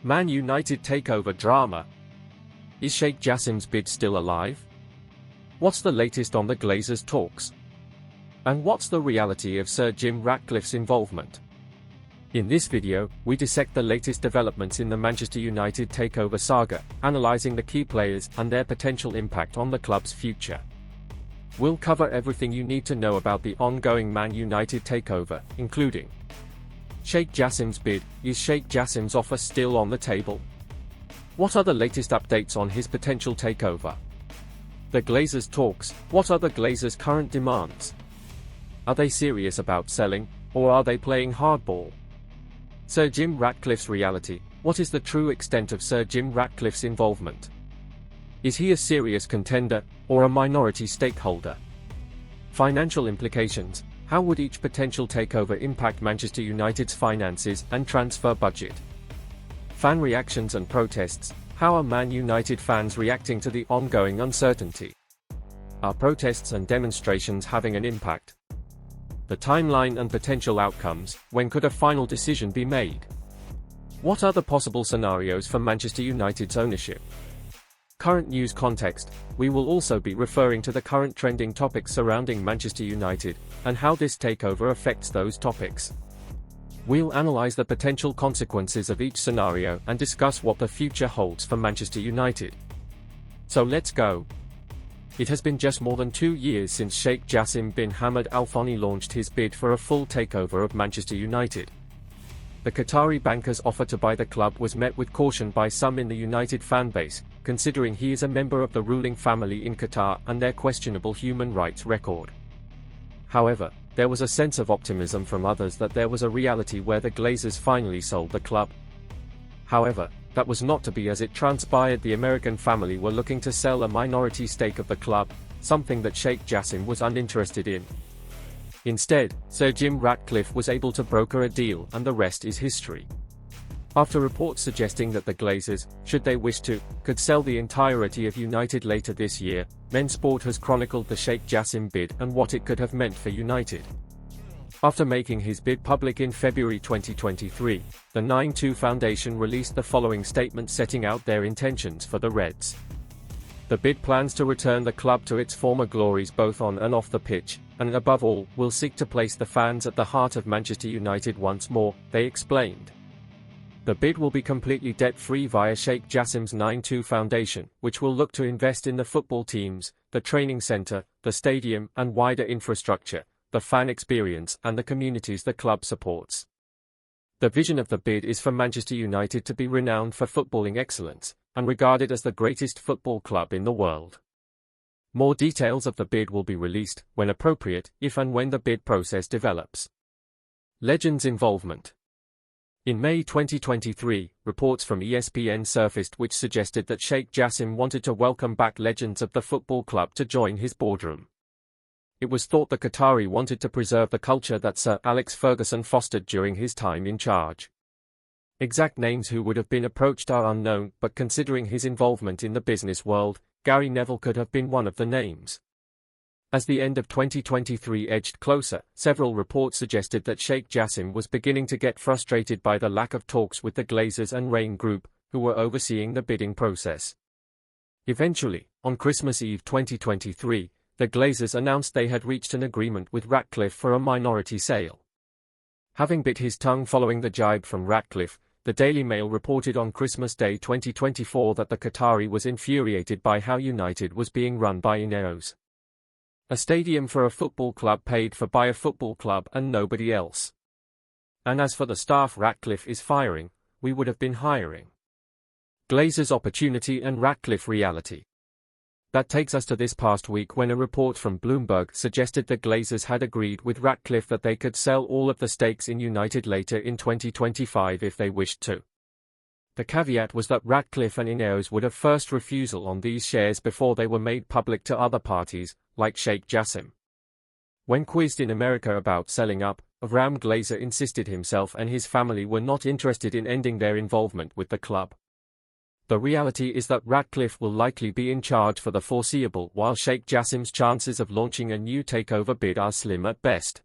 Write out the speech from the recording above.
Man Utd takeover drama. Is Sheikh Jassim's bid still alive? What's the latest on the Glazers talks? And what's the reality of Sir Jim Ratcliffe's involvement? In this video, we dissect the latest developments in the Manchester United takeover saga, analysing the key players and their potential impact on the club's future. We'll cover everything you need to know about the ongoing Man United takeover, including Sheikh Jassim's bid. Is Sheikh Jassim's offer still on the table? What are the latest updates on his potential takeover? The Glazers talks. What are the Glazers' current demands? Are they serious about selling, or are they playing hardball? Sir Jim Ratcliffe's reality. What is the true extent of Sir Jim Ratcliffe's involvement? Is he a serious contender, or a minority stakeholder? Financial implications. How would each potential takeover impact Manchester United's finances and transfer budget? Fan reactions and protests. How are Man United fans reacting to the ongoing uncertainty? Are protests and demonstrations having an impact? The timeline and potential outcomes. When could a final decision be made? What are the possible scenarios for Manchester United's ownership? Current news context. We will also be referring to the current trending topics surrounding Manchester United, and how this takeover affects those topics. We'll analyse the potential consequences of each scenario and discuss what the future holds for Manchester United. So let's go. It has been just more than 2 years since Sheikh Jassim bin Hamad Al Thani launched his bid for a full takeover of Manchester United. The Qatari banker's offer to buy the club was met with caution by some in the United fanbase, considering he is a member of the ruling family in Qatar and their questionable human rights record. However, there was a sense of optimism from others that there was a reality where the Glazers finally sold the club. However, that was not to be, as it transpired the American family were looking to sell a minority stake of the club, something that Sheikh Jassim was uninterested in. Instead, Sir Jim Ratcliffe was able to broker a deal, and the rest is history. After reports suggesting that the Glazers, should they wish to, could sell the entirety of United later this year, Men Sport has chronicled the Sheikh Jassim bid and what it could have meant for United. After making his bid public in February 2023, the 9-2 Foundation released the following statement setting out their intentions for the Reds. The bid plans to return the club to its former glories both on and off the pitch, and above all, will seek to place the fans at the heart of Manchester United once more, they explained. The bid will be completely debt-free via Sheikh Jassim's 9-2 Foundation, which will look to invest in the football teams, the training centre, the stadium and wider infrastructure, the fan experience and the communities the club supports. The vision of the bid is for Manchester United to be renowned for footballing excellence, and regarded as the greatest football club in the world. More details of the bid will be released, when appropriate, if and when the bid process develops. Legends' involvement. In May 2023, reports from ESPN surfaced which suggested that Sheikh Jassim wanted to welcome back legends of the football club to join his boardroom. It was thought the Qatari wanted to preserve the culture that Sir Alex Ferguson fostered during his time in charge. Exact names who would have been approached are unknown, but considering his involvement in the business world, Gary Neville could have been one of the names. As the end of 2023 edged closer, several reports suggested that Sheikh Jassim was beginning to get frustrated by the lack of talks with the Glazers and Rain Group, who were overseeing the bidding process. Eventually, on Christmas Eve 2023, the Glazers announced they had reached an agreement with Ratcliffe for a minority sale. Having bit his tongue following the jibe from Ratcliffe, the Daily Mail reported on Christmas Day 2024 that the Qatari was infuriated by how United was being run by UTD'S. A stadium for a football club paid for by a football club and nobody else. And as for the staff Ratcliffe is firing, we would have been hiring. Glazers opportunity and Ratcliffe reality. That takes us to this past week when a report from Bloomberg suggested the Glazers had agreed with Ratcliffe that they could sell all of the stakes in United later in 2025 if they wished to. The caveat was that Ratcliffe and UTD'S would have first refusal on these shares before they were made public to other parties, like Sheikh Jassim. When quizzed in America about selling up, Avram Glazer insisted himself and his family were not interested in ending their involvement with the club. The reality is that Ratcliffe will likely be in charge for the foreseeable, while Sheikh Jassim's chances of launching a new takeover bid are slim at best.